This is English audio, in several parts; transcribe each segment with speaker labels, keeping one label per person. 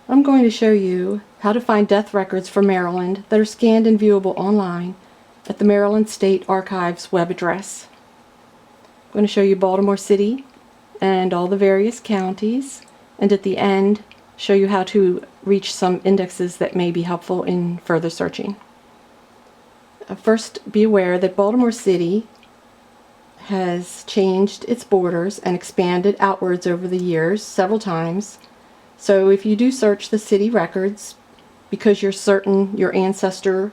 Speaker 1: I'm going to show you how to find death records for Maryland that are scanned and viewable online at the Maryland State Archives web address. I'm going to show you Baltimore City and all the various counties, and at the end show you how to reach some indexes that may be helpful in further searching. First, be aware that Baltimore City has changed its borders and expanded outwards over the years several times. So if you do search the city records because you're certain your ancestor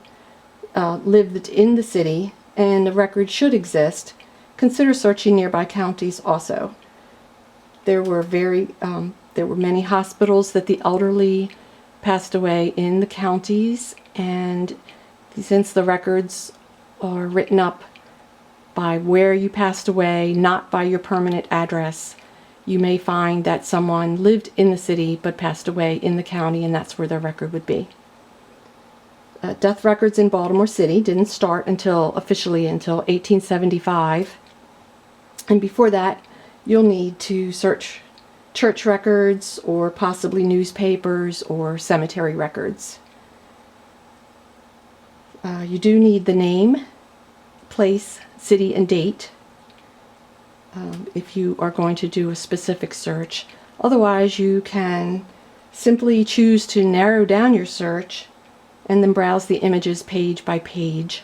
Speaker 1: lived in the city and the record should exist, consider searching nearby counties also. There were many hospitals that the elderly passed away in the counties, and since the records are written up by where you passed away, not by your permanent address, you may find that someone lived in the city but passed away in the county, and that's where their record would be. Death records in Baltimore City didn't start officially until 1875, and before that you'll need to search church records or possibly newspapers or cemetery records. You do need the name, place, city, and date if you are going to do a specific search. Otherwise, you can simply choose to narrow down your search and then browse the images page by page.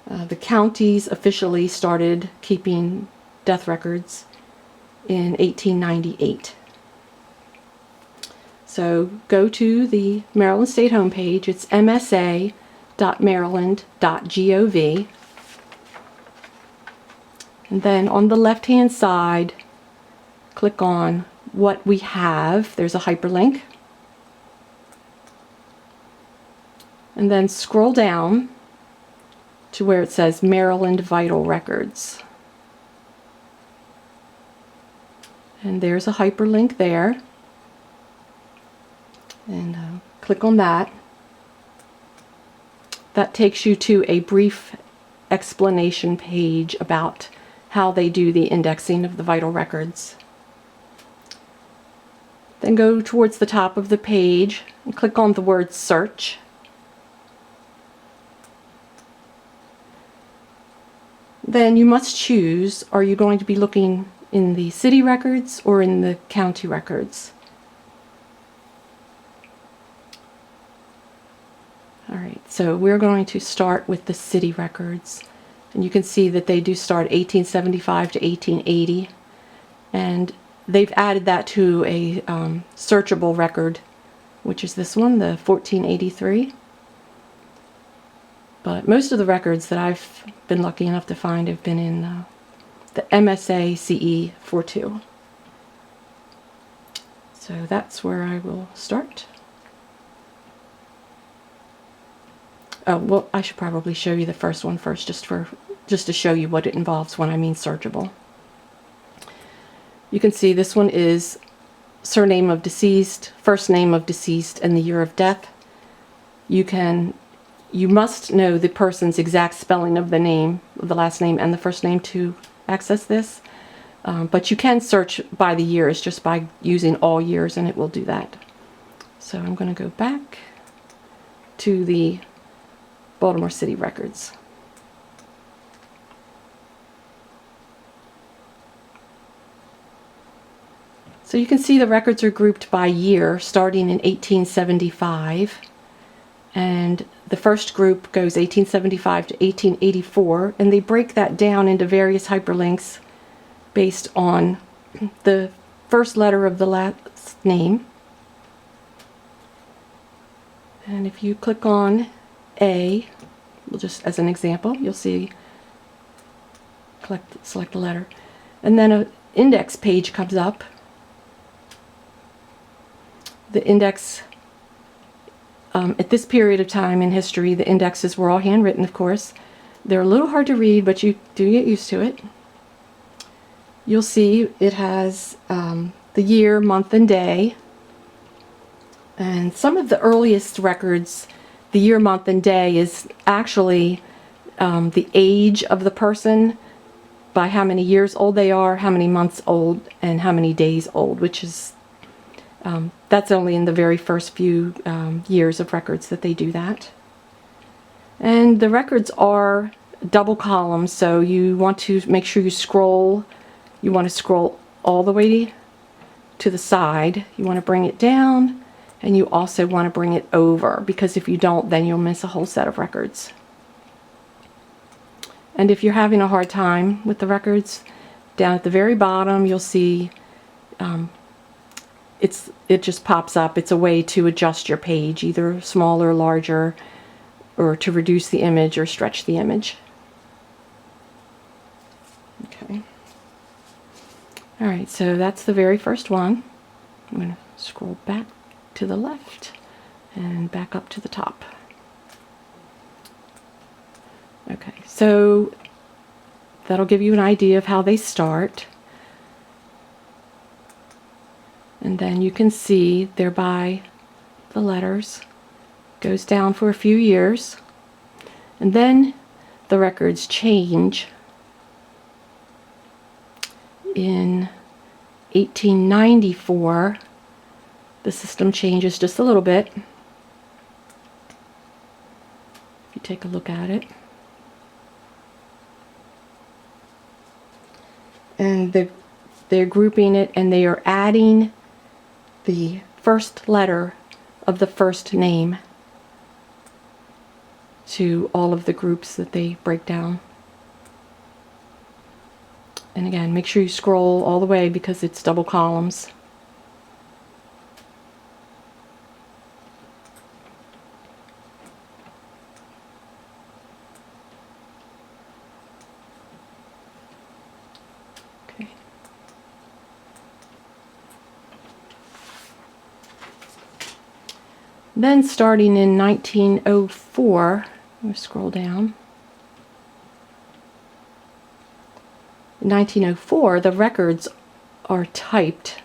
Speaker 1: The counties officially started keeping death records in 1898. So go to the Maryland State homepage. It's msa.maryland.gov. And then on the left-hand side, click on what we have. There's a hyperlink. And then scroll down to where it says Maryland Vital Records. And there's a hyperlink there. And click on that. That takes you to a brief explanation page about how they do the indexing of the vital records. Then go towards the top of the page and click on the word search. Then you must choose, are you going to be looking in the city records or in the county records? Alright, so we're going to start with the city records. And you can see that they do start 1875 to 1880. And they've added that to a searchable record, which is this one, the 1483. But most of the records that I've been lucky enough to find have been in the MSA CE 42. So that's where I will start. Oh, well, I should probably show you the first one first, just to show you what it involves when I mean searchable. You can see this one is surname of deceased, first name of deceased, and the year of death. You must know the person's exact spelling of the name, the last name, and the first name to access this. But you can search by the years just by using all years, and it will do that. So I'm going to go back to the Baltimore City records. So you can see the records are grouped by year, starting in 1875. And the first group goes 1875 to 1884, and they break that down into various hyperlinks based on the first letter of the last name. And if you click on A, just as an example, you'll see select a letter, and then an index page comes up. The index, at this period of time in history, the indexes were all handwritten, of course. They're a little hard to read, but you do get used to it. You'll see it has the year, month, and day. And some of the earliest records, the year, month, and day is actually the age of the person by how many years old they are, how many months old, and how many days old, which is That's only in the very first few years of records that they do that. And the records are double columns, so you want to make sure you scroll. You want to scroll all the way to the side. You want to bring it down, and you also want to bring it over, because if you don't, then you'll miss a whole set of records. And if you're having a hard time with the records, down at the very bottom you'll see it just pops up. It's a way to adjust your page, either smaller, larger, or to reduce the image or stretch the image. Okay. Alright, so that's the very first one. I'm going to scroll back to the left and back up to the top. Okay, so that'll give you an idea of how they start. And then you can see they're by the letters. Goes down for a few years. And then the records change. In 1894, the system changes just a little bit. If you take a look at it. And they're grouping it, and they are adding the first letter of the first name to all of the groups that they break down. And again, make sure you scroll all the way because it's double columns. Okay. Then starting in 1904, I'm going to scroll down. In 1904, the records are typed.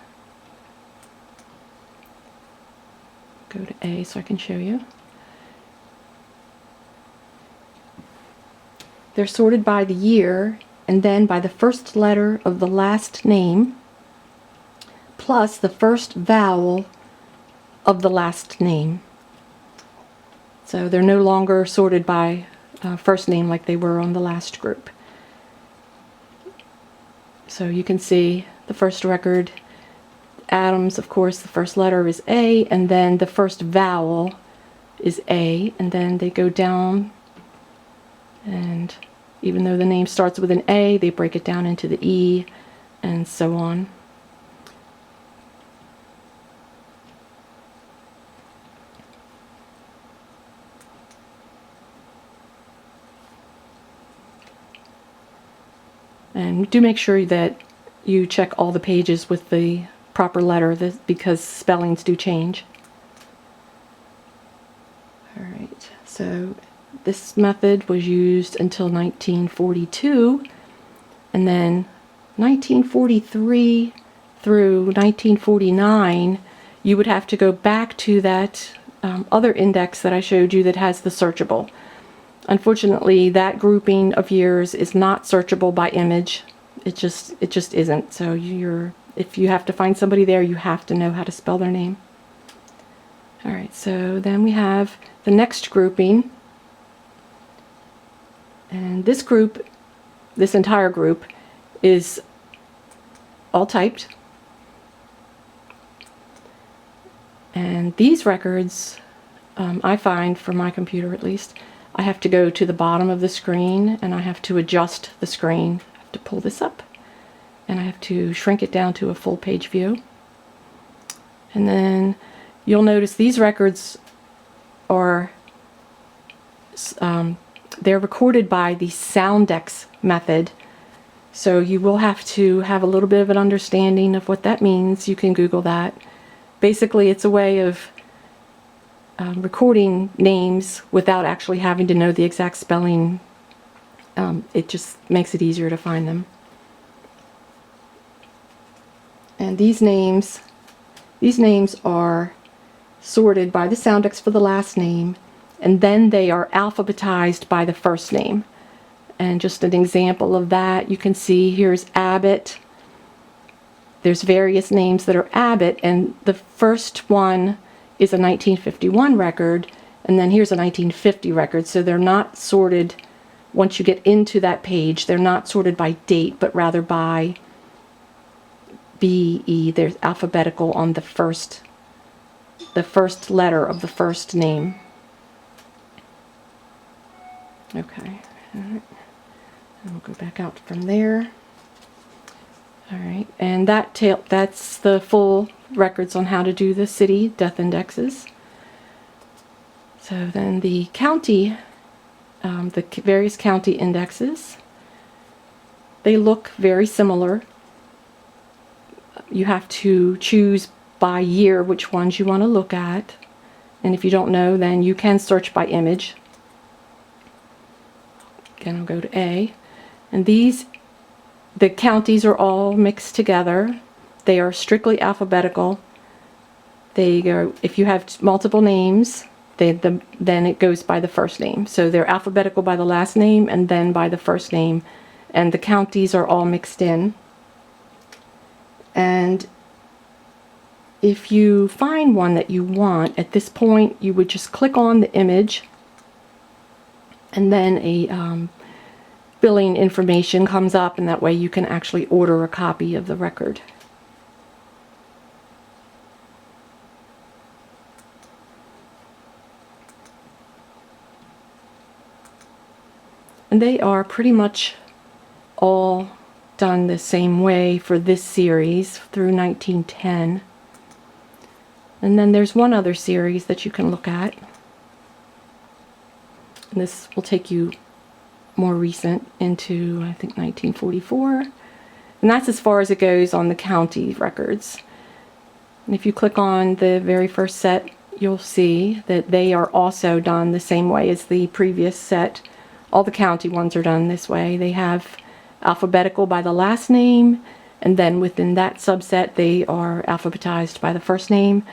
Speaker 1: Go to A so I can show you. They're sorted by the year and then by the first letter of the last name plus the first vowel of the last name. So they're no longer sorted by first name like they were on the last group. So you can see the first record, Adams, of course, the first letter is A, and then the first vowel is A, and then they go down, and even though the name starts with an A, they break it down into the E, and so on. And do make sure that you check all the pages with the proper letter because spellings do change. Alright, so this method was used until 1942, and then 1943 through 1949 you would have to go back to that other index that I showed you that has the searchable. Unfortunately, that grouping of years is not searchable by image. It just isn't. So if you have to find somebody there, you have to know how to spell their name. Alright, so then we have the next grouping. And this group, this entire group, is all typed. And these records, I find, for my computer at least, I have to go to the bottom of the screen and I have to adjust the screen. I have to pull this up and I have to shrink it down to a full page view. And then you'll notice these records are they're recorded by the Soundex method. So you will have to have a little bit of an understanding of what that means. You can Google that. Basically, it's a way of recording names without actually having to know the exact spelling. It just makes it easier to find them. And these names are sorted by the Soundex for the last name, and then they are alphabetized by the first name. And just an example of that, you can see here's Abbott, there's various names that are Abbott, and the first one is a 1951 record, and then here's a 1950 record. So they're not sorted, once you get into that page, they're not sorted by date, but rather by BE. They're alphabetical on the first letter of the first name. Okay, all right. And we'll go back out from there. All right, and that's the full records on how to do the city death indexes. So then the county, the various county indexes, they look very similar. You have to choose by year which ones you want to look at. And if you don't know, then you can search by image. Again, I'll go to A. And the counties are all mixed together. They are strictly alphabetical. They go, if you have multiple names, then it goes by the first name. So they're alphabetical by the last name and then by the first name. And the counties are all mixed in. And if you find one that you want, at this point you would just click on the image, and then a billing information comes up, and that way you can actually order a copy of the record. And they are pretty much all done the same way for this series through 1910. And then there's one other series that you can look at. And this will take you more recent into, I think, 1944. And that's as far as it goes on the county records. And if you click on the very first set, you'll see that they are also done the same way as the previous set. All the county ones are done this way. They have alphabetical by the last name, and then within that subset they are alphabetized by the first name,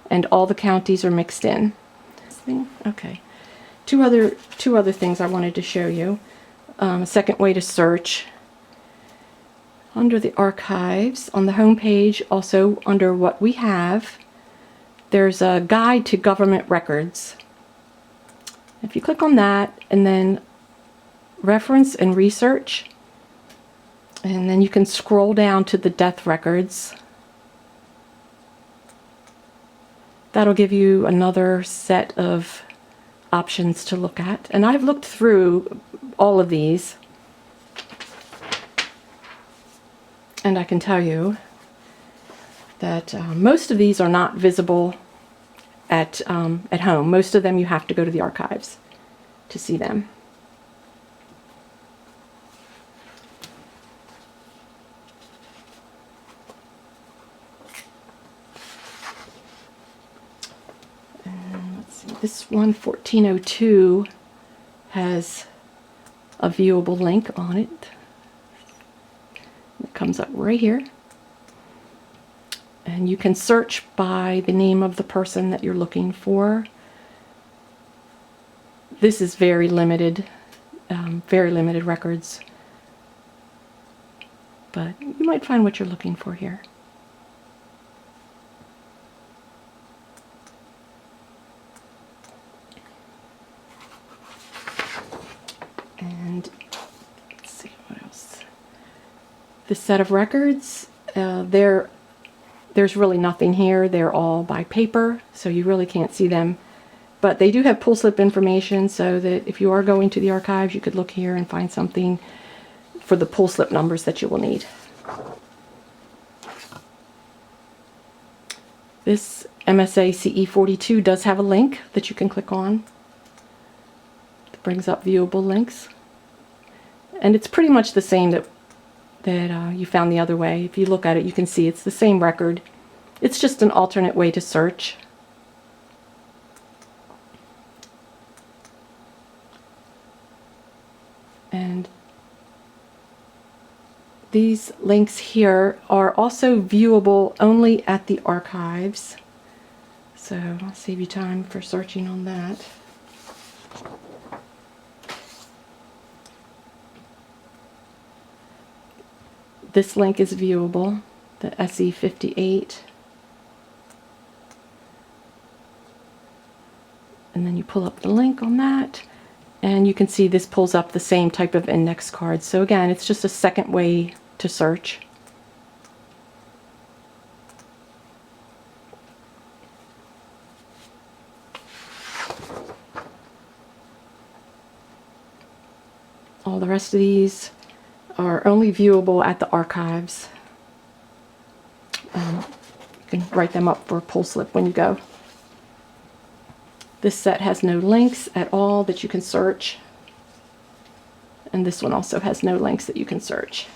Speaker 1: and all the counties are mixed in. Okay. Two other things I wanted to show you. A second way to search. Under the archives, on the home page, also under what we have, there's a guide to government records. If you click on that and then reference and research, and then you can scroll down to the death records. That'll give you another set of options to look at. And I've looked through all of these, and I can tell you that most of these are not visible at home. Most of them you have to go to the archives to see them. This one, 1402, has a viewable link on it. It comes up right here. And you can search by the name of the person that you're looking for. This is very limited records. But you might find what you're looking for here. And let's see what else. This set of records, there's really nothing here. They're all by paper, so you really can't see them. But they do have pull slip information, so that if you are going to the archives, you could look here and find something for the pull slip numbers that you will need. This MSA CE 42 does have a link that you can click on. It brings up viewable links. And it's pretty much the same that you found the other way. If you look at it, you can see it's the same record. It's just an alternate way to search. And these links here are also viewable only at the archives. So I'll save you time for searching on that. This link is viewable. the SE58. And then you pull up the link on that, and you can see this pulls up the same type of index card. So again, it's just a second way to search. All the rest of these are only viewable at the archives. You can write them up for a pull slip when you go. This set has no links at all that you can search. And this one also has no links that you can search.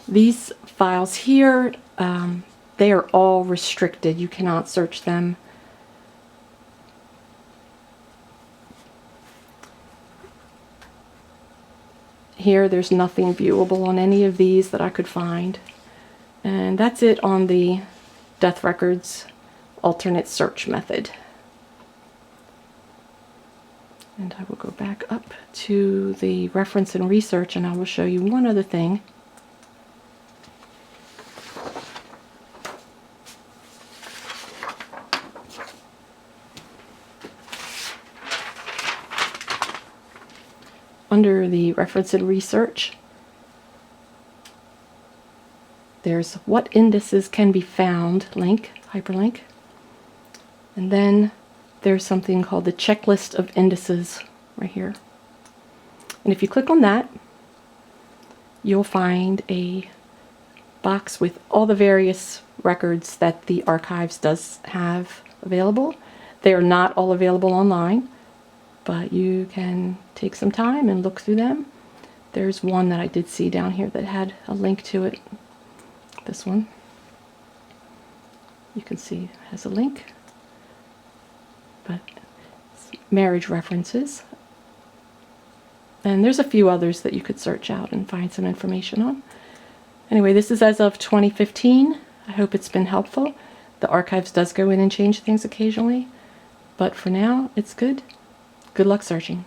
Speaker 1: These files here, they are all restricted. You cannot search them. Here, there's nothing viewable on any of these that I could find. And that's it on the Death Records alternate search method. And I will go back up to the reference and research, and I will show you one other thing. Under the reference and research, there's what indices can be found link, hyperlink. And then there's something called the checklist of indices right here. And if you click on that, you'll find a box with all the various records that the archives does have available. They are not all available online, but you can take some time and look through them. There's one that I did see down here that had a link to it. This one. You can see it has a link. But it's marriage references. And there's a few others that you could search out and find some information on. Anyway, this is as of 2015. I hope it's been helpful. The archives does go in and change things occasionally, but for now, it's good. Good luck searching.